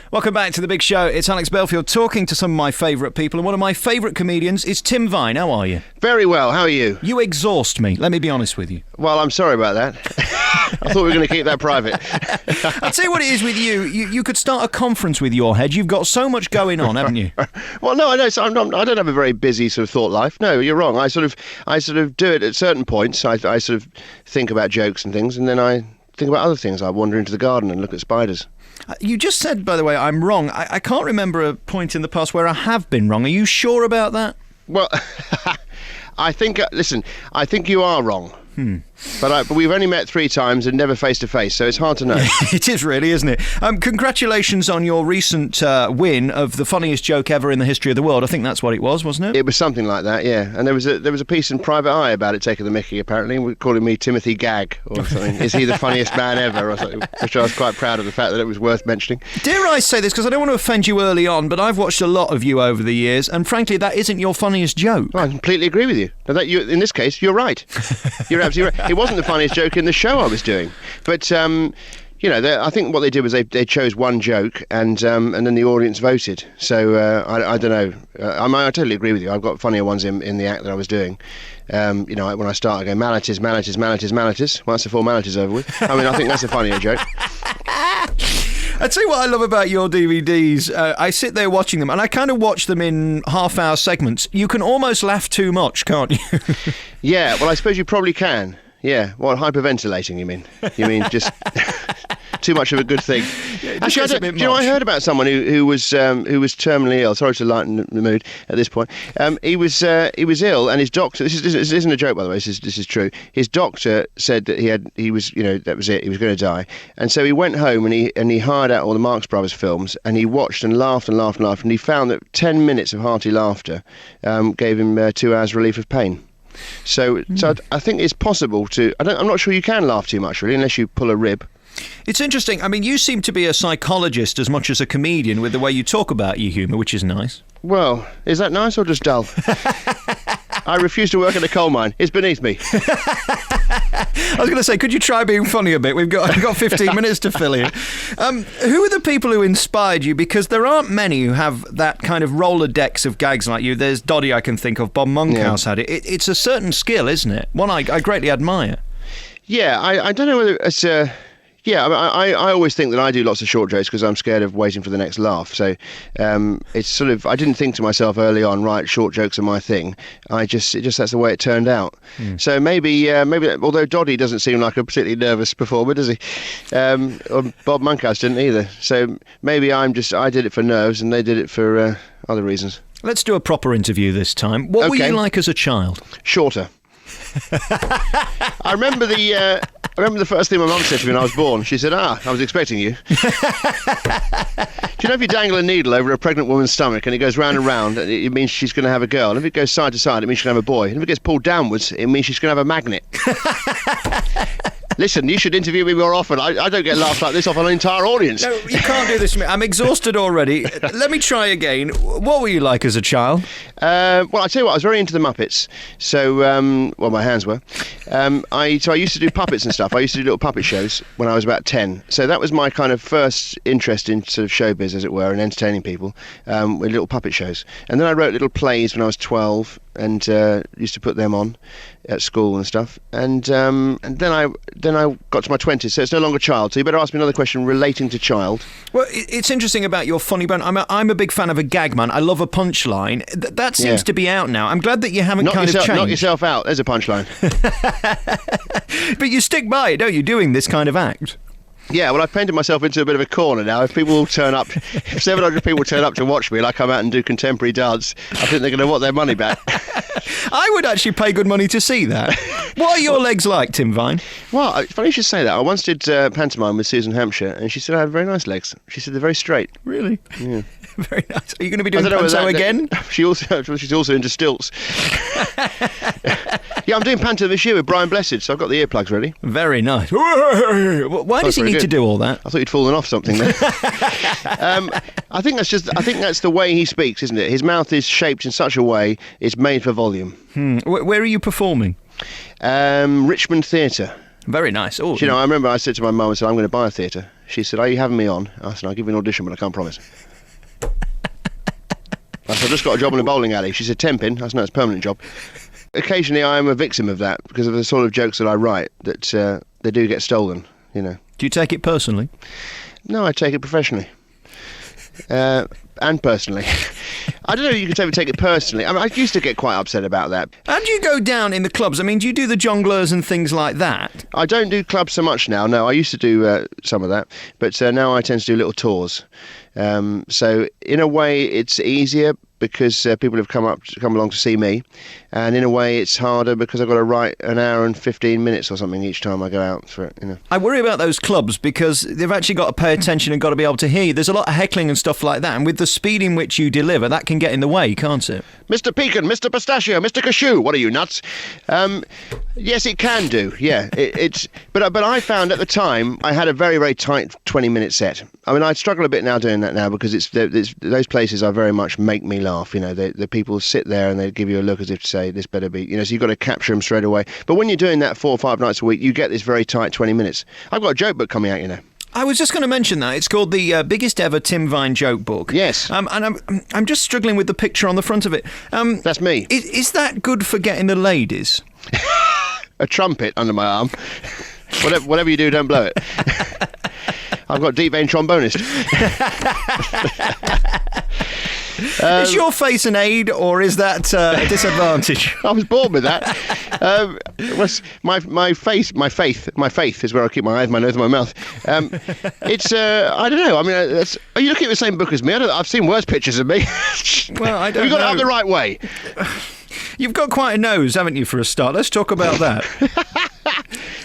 Welcome back to The Big Show. It's Alex Belfield talking to some of my favourite people, and one of my favourite comedians is Tim Vine. How are you? Very well. How are you? You exhaust me, let me be honest with you. Well, I'm sorry about that. I thought we were going to keep that private. I'll tell you what it is with you. You could start a conference with your head. You've got so much going on, haven't you? Well, no, I know. So I don't have a very busy sort of thought life. No, you're wrong. I sort of do it at certain points. I sort of think about jokes and things, and then I think about other things. I wander into the garden and look at spiders. You just said, by the way, I'm wrong. I can't remember a point in the past where I have been wrong. Are you sure about that? Well, I think, listen, I think you are wrong. But we've only met 3 times and never face to face, so it's hard to know. It is really, isn't it? Congratulations on your recent win of the funniest joke ever in the history of the world. I think that's what it was, wasn't it? It was something like that, yeah. And there was a piece in Private Eye about it taking the mickey, apparently, calling me Timothy Gag or something. Is he the funniest man ever? Or something, which I was quite proud of the fact that it was worth mentioning. Dare I say this, because I don't want to offend you early on, but I've watched a lot of you over the years, and frankly, that isn't your funniest joke. Well, I completely agree with you. Now, in this case, you're right. You're absolutely right. It wasn't the funniest joke in the show I was doing, but you know, I think what they did was they chose one joke and then the audience voted. So I don't know. I totally agree with you. I've got funnier ones in the act that I was doing. You know, when I start, I go manatees. Once the formality's over with. I mean, I think that's a funnier joke. I'd say what I love about your DVDs, I sit there watching them, and I kind of watch them in half-hour segments. You can almost laugh too much, can't you? Yeah, well, I suppose you probably can. Yeah, what, hyperventilating, you mean? You mean just too much of a good thing? Yeah, actually, do you know, I heard about someone who was terminally ill. Sorry to lighten the mood at this point. He was ill, and his doctor. This isn't a joke, by the way. This is true. His doctor said that he was, you know, that was it. He was going to die, and so he went home and he hired out all the Marx Brothers films, and he watched and laughed and laughed and laughed, and he found that 10 minutes of hearty laughter gave him 2 hours relief of pain. So I think it's possible to. I'm not sure you can laugh too much, really, unless you pull a rib. It's interesting. I mean, you seem to be a psychologist as much as a comedian with the way you talk about your humour, which is nice. Well, is that nice or just dull? I refuse to work in a coal mine. It's beneath me. I was going to say, could you try being funny a bit? We've got 15 minutes to fill here. Who are the people who inspired you? Because there aren't many who have that kind of Rolodex of gags like you. There's Doddy, I can think of. Bob Monkhouse had it. It's a certain skill, isn't it? One I greatly admire. Yeah, I don't know whether it's a... Yeah, I always think that I do lots of short jokes because I'm scared of waiting for the next laugh. So it's sort of, I didn't think to myself early on, right, short jokes are my thing. That's the way it turned out. So maybe although Doddy doesn't seem like a particularly nervous performer, does he? Or Bob Monkhouse didn't either. So maybe I did it for nerves and they did it for other reasons. Let's do a proper interview this time. What were you like as a child? Shorter. I remember the first thing my mum said to me when I was born. She said, I was expecting you. Do you know if you dangle a needle over a pregnant woman's stomach and it goes round and round, it means she's going to have a girl. And if it goes side to side, it means she's going to have a boy. And if it gets pulled downwards, it means she's going to have a magnet. Listen, you should interview me more often. I don't get laughed like this off an entire audience. No, you can't do this to me. I'm exhausted already. Let me try again. What were you like as a child? Well, I tell you what, I was very into the Muppets. So, well, my hands were. I used to do puppets and stuff. I used to do little puppet shows when I was about 10. So that was my kind of first interest in sort of showbiz, as it were, and entertaining people with little puppet shows. And then I wrote little plays when I was 12 and used to put them on at school and stuff. And then I got to my 20s, so it's no longer child. So you better ask me another question relating to child. Well, it's interesting about your funny bone. I'm a big fan of a gag man. I love a punchline. That seems to be out now. I'm glad that you haven't changed. Knock yourself out. There's a punchline. But you stick by it, don't you, doing this kind of act? Yeah, well, I've painted myself into a bit of a corner now. If people all turn up, if 700 people turn up to watch me and I come out and do contemporary dance, I think they're going to want their money back. I would actually pay good money to see that. What are your legs like, Tim Vine? Well, it's funny you should say that. I once did pantomime with Susan Hampshire, and she said I had very nice legs. She said they're very straight. Really? Yeah. Very nice. Are you going to be doing panto again? She's also into stilts. Yeah, I'm doing panto this year with Brian Blessed, so I've got the earplugs ready. Very nice. Why does he need to do all that? I thought you'd fallen off something there. I think that's the way he speaks, isn't it? His mouth is shaped in such a way it's made for volume. Where are you performing? Richmond Theatre. Very nice. You know, I remember I said to my mum, I said, I'm going to buy a theatre. She said, "Are you having me on?" I said, "I'll give you an audition, but I can't promise." I said, "I've just got a job in a bowling alley." She said, "Temping." I said, "No, it's a permanent job." Occasionally I am a victim of that because of the sort of jokes that I write, that they do get stolen, you know. Do you take it personally? No, I take it professionally. And personally. I don't know if you can take it personally. I mean, I used to get quite upset about that. How do you go down in the clubs? I mean, do you do the jongleurs and things like that? I don't do clubs so much now. No, I used to do some of that, but now I tend to do little tours. So in a way, it's easier because people have come along to see me, and in a way, it's harder because I've got to write an hour and 15 minutes or something each time I go out for it. You know. I worry about those clubs because they've actually got to pay attention and got to be able to hear you. There's a lot of heckling and stuff like that, and with the speed in which you deliver, that can get in the way, can't it? Mr. Pecan, Mr. Pistachio, Mr. Cashew, what are you, nuts? Yes, it can do. Yeah, but I found at the time I had a very, very tight 20-minute set. I mean, I struggle a bit now doing that now because it's those places are very much make me laugh. You know, the people sit there and they give you a look as if to say this better be. You know, so you've got to capture them straight away. But when you're doing that 4 or 5 nights a week, you get this very tight 20 minutes. I've got a joke book coming out, you know. I was just going to mention that. It's called the biggest ever Tim Vine joke book. Yes. And I'm just struggling with the picture on the front of it. That's me. Is that good for getting the ladies? A trumpet under my arm. Whatever you do, don't blow it. I've got deep vein trombonist. Is your face an aid or is that a disadvantage? I was born with that. My faith is where I keep my eyes, my nose, and my mouth. It's I don't know. I mean, are you looking at the same book as me? I've seen worse pictures of me. Well, I don't You've got know. it up the right way. You've got quite a nose, haven't you, for a start? Let's talk about that.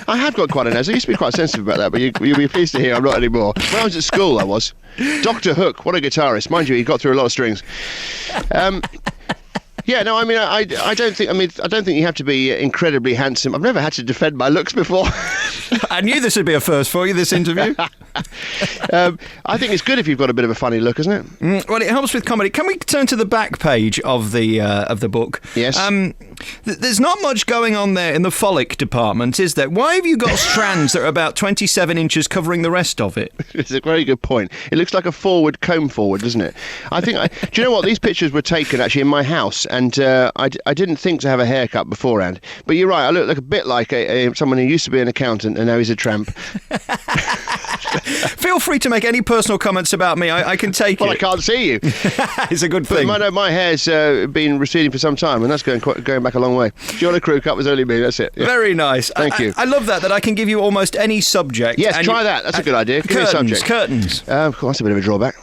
I have got quite a nose. I used to be quite sensitive about that, but you'll be pleased to hear I'm not anymore. When I was at school, I was. Dr. Hook, what a guitarist. Mind you, he got through a lot of strings. Yeah, no, I mean, I don't think you have to be incredibly handsome. I've never had to defend my looks before. I knew this would be a first for you, this interview. I think it's good if you've got a bit of a funny look, isn't it? Well, it helps with comedy. Can we turn to the back page of the book? Yes. There's not much going on there in the frolic department, is there? Why have you got strands that are about 27 inches covering the rest of it? It's a very good point. It looks like a comb forward, doesn't it? Do you know what? These pictures were taken actually in my house, and I didn't think to have a haircut beforehand. But you're right, I look like a bit like someone who used to be an accountant and now he's a tramp. Feel free to make any personal comments about me. I can take it. Well, I can't see you. It's a good thing. But my hair's been receding for some time, and that's going back a long way. If you want a crew cut, was only me. That's it. Yeah. Very nice. Thank you. I love that I can give you almost any subject. Yes, try that. That's a good idea. Give me a subject. Curtains. Of course, that's a bit of a drawback.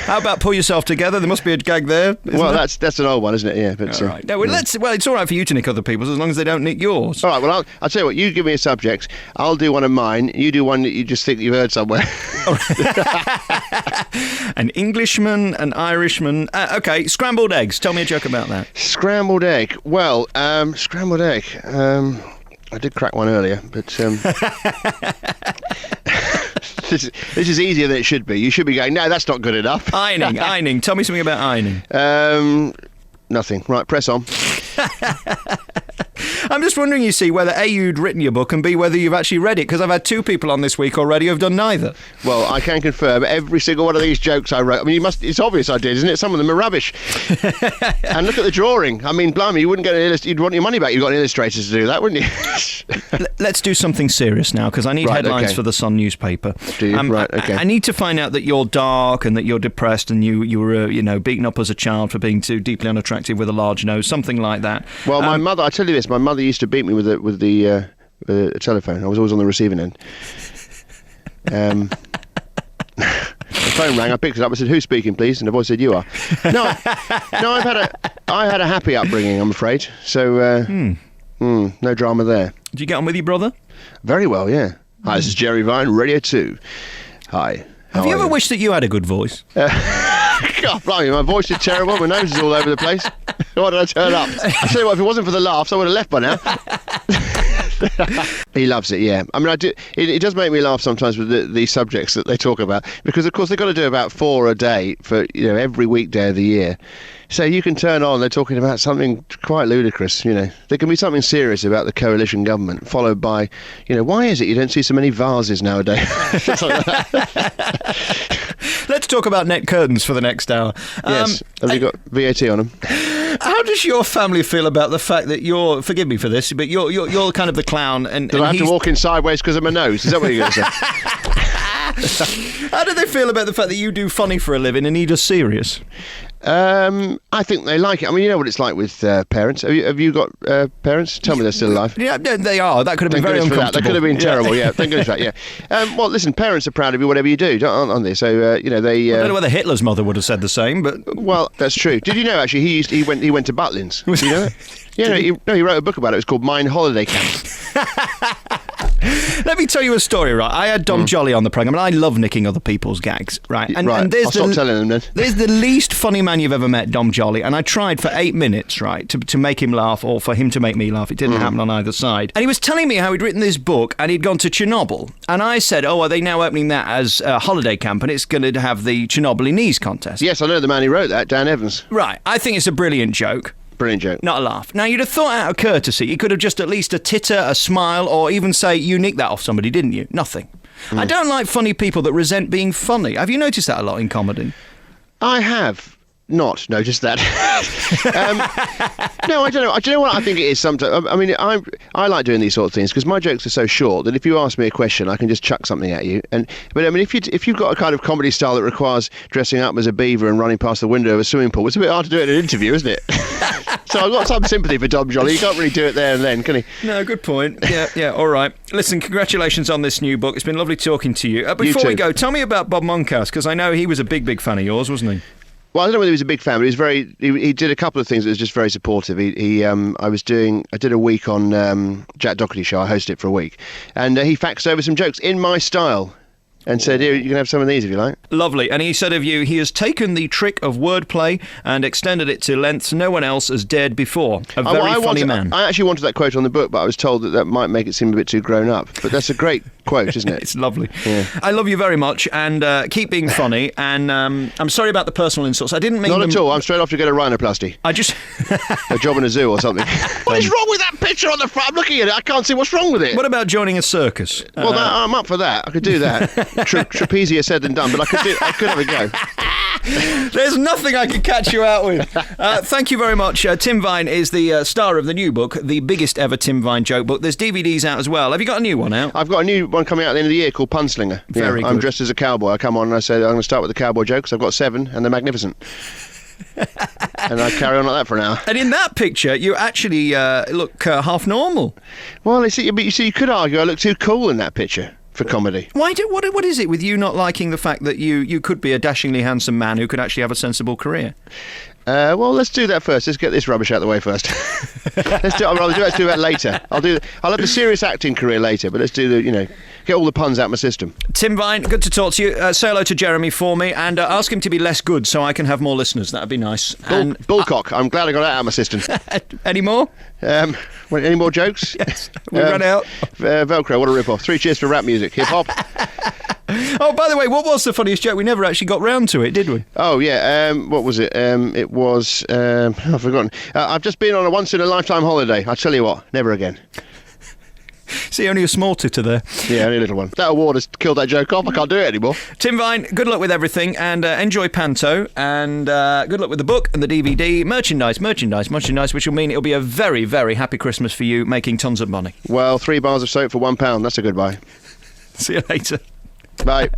How about pull yourself together? There must be a gag there. Well, that's an old one, isn't it? Yeah. But, all right. No, well, it's all right for you to nick other people's as long as they don't nick yours. All right. Well, I'll tell you what. You give me a subject. I'll do one of mine. You do one that you just think you've heard somewhere. An Englishman, an Irishman. Okay, scrambled eggs. Tell me a joke about that. Scrambled egg. Well, scrambled egg. I did crack one earlier, but this is easier than it should be. You should be going, no, that's not good enough. Ironing. Tell me something about ironing. Nothing. Right, press on. I'm just wondering, you see, whether A, you'd written your book, and B, whether you've actually read it, because I've had 2 people on this week already who've done neither. Well, I can confirm every single one of these jokes I wrote. I mean, it's obvious I did, isn't it? Some of them are rubbish. And look at the drawing. I mean, blimey, you wouldn't get you'd want your money back. You've got an illustrator to do that, wouldn't you? Let's do something serious now, because I need headlines for the Sun newspaper. Do you? Right, okay. I need to find out that you're dark and that you're depressed and you were, beaten up as a child for being too deeply unattractive with a large nose, something like that. Well, my mother, I tell you this, my mother used to beat me with the telephone. I was always on the receiving end. The phone rang. I picked it up. I said, "Who's speaking, please?" And the voice said, "You are." No, I had a happy upbringing, I'm afraid. So no drama there. Did you get on with your brother? Very well, yeah. Hi, this is Jerry Vine, Radio 2. Hi. Have you ever wished that you had a good voice? God, blimey, my voice is terrible. My nose is all over the place. Why did I turn up? I tell you what, if it wasn't for the laughs, I would have left by now. He loves it, yeah. I mean, I do. It does make me laugh sometimes with the subjects that they talk about, because of course they've got to do about 4 a day for every weekday of the year. So you can turn on, they're talking about something quite ludicrous. There can be something serious about the coalition government, followed by, why is it you don't see so many vases nowadays? Like Let's talk about net curtains for the next hour. Yes. Have you got VAT on them? How does your family feel about the fact that you're, forgive me for this, but you're kind of the clown, and Do I have to walk in sideways because of my nose? Is that what you're going to say? How do they feel about the fact that you do funny for a living and he does serious? I think they like it. I mean, you know what it's like with parents. Have you got parents? Tell me they're still alive. Yeah, they are. That could have been very uncomfortable. That could have been terrible. Yeah, thank goodness for that. Yeah. Well, listen, parents are proud of you, whatever you do, aren't they? So they. I don't know whether Hitler's mother would have said the same, but well, that's true. Did you know actually he went to Butlins? Do you know that? Yeah, he wrote a book about it. It was called Mine Holiday Camp. Let me tell you a story, right? I had Dom Jolly on the programme, and I love nicking other people's gags, right? And I'll stop telling them then. There's the least funny man you've ever met, Dom Jolly, and I tried for 8 minutes, right, to make him laugh or for him to make me laugh. It didn't happen on either side. And he was telling me how he'd written this book and he'd gone to Chernobyl. And I said, are they now opening that as a holiday camp, and it's going to have the Chernobylese contest? Yes, I know the man who wrote that, Dan Evans. Right. I think it's a brilliant joke. Brilliant joke. Not a laugh. Now, you'd have thought out of courtesy, you could have just at least a titter, a smile, or even say, you nicked that off somebody, didn't you? Nothing. I don't like funny people that resent being funny. Have you noticed that a lot in comedy? I have not noticed that. No, I don't know. Do you know what I think it is sometimes? I mean, I like doing these sort of things because my jokes are so short that if you ask me a question, I can just chuck something at you. But I mean, if you've got a kind of comedy style that requires dressing up as a beaver and running past the window of a swimming pool, it's a bit hard to do it in an interview, isn't it? So I've got some sympathy for Dom Jolly. You can't really do it there and then, can he? No, good point. Yeah, all right. Listen, congratulations on this new book. It's been lovely talking to you. Before we go, tell me about Bob Monchouse, because I know he was a big fan of yours, wasn't he? Well, I don't know whether he was a big fan, but he did a couple of things that was just very supportive. I did a week on Jack Doherty's show. I hosted it for a week, and he faxed over some jokes in my style and said, here, you can have some of these if you like. Lovely. And he said of you, he has taken the trick of wordplay and extended it to lengths no one else has dared before. A very funny man. I actually wanted that quote on the book, but I was told that might make it seem a bit too grown up. But that's a great quote, isn't it? It's lovely. Yeah. I love you very much, and keep being funny. And I'm sorry about the personal insults. I didn't mean Not at all. I'm straight off to get a rhinoplasty. A job in a zoo or something. What is wrong with that picture on the front? I'm looking at it. I can't see what's wrong with it. What about joining a circus? Well, I'm up for that. I could do that. Trapezier said and done, but I could have a go. There's nothing I could catch you out with. Thank you very much. Tim Vine is the star of the new book, the biggest ever Tim Vine joke book. There's DVDs out as well. Have you got a new one out? I've got a new one coming out at the end of the year called Punslinger. Very good. I'm dressed as a cowboy. I come on and I say I'm going to start with the cowboy jokes. I've got 7 and they're magnificent. And I carry on like that for an hour. And in that picture, you actually look half normal. Well, you see, you could argue I look too cool in that picture for comedy. What is it with you not liking the fact that you could be a dashingly handsome man who could actually have a sensible career? Well, let's do that first. Let's get this rubbish out of the way first. Let's do that later. I'll have the serious acting career later, but let's do get all the puns out of my system. Tim Vine, good to talk to you. Say hello to Jeremy for me and ask him to be less good so I can have more listeners. That'd be nice. Bullcock. I'm glad I got that out of my system. Any more? Any more jokes? Yes. We run out. Velcro, what a rip-off. 3 cheers for rap music. Hip-hop. Oh, by the way, what was the funniest joke? We never actually got round to it, did we? Oh, yeah. What was it? It was... I've forgotten. I've just been on a once-in-a-lifetime holiday. I tell you what, never again. See, only a small titter there. Yeah, only a little one. That award has killed that joke off. I can't do it anymore. Tim Vine, good luck with everything, and enjoy Panto, and good luck with the book and the DVD. Merchandise, which will mean it'll be a very, very happy Christmas for you, making tons of money. Well, 3 bars of soap for £1. That's a good buy. See you later. Bye.